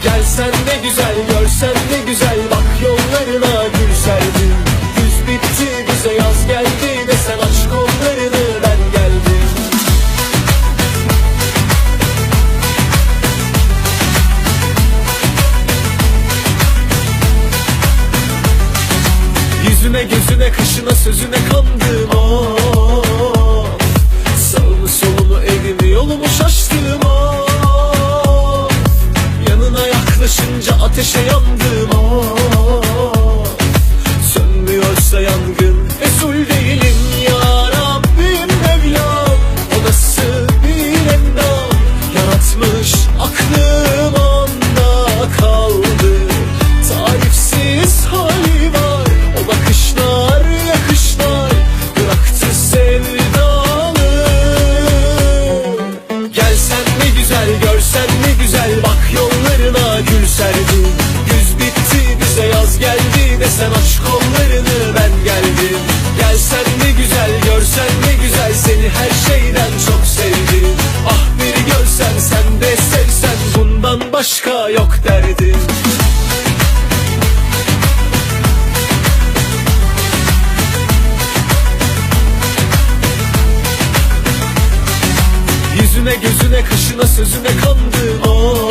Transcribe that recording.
Gelsen ne güzel, görsen ne güzel, bak yollarına gül serdim. Güz bitti, bize yaz geldi, desen aç kollarını, ben geldim. Yüzüne gözüne kışına sözüne kandım oh. Sağımı solumu evimi yolumu şaştım oh. Yanına yaklaşınca ateşe yandım oh. Sönmüyorsa yangın mesul değilim ya Rabbim Mevlam. O nasıl bir endam yaratmış aklım onda kaldı. Tarifsiz hali var, o bakışlar yakışlar bıraktı sevdalı. Gelsen ne güzel, görsen ne güzel, bak yollarına gül serdim. Güz bitti, bize yaz geldi, desen aç kollarını, ben geldim. Gelsen ne güzel, görsen ne güzel, seni her şeyden çok sevdim. Ah bir görsen, sen de sevsen, bundan başka yok derdim. Yüzüne gözüne kışına sözüne kandım oh.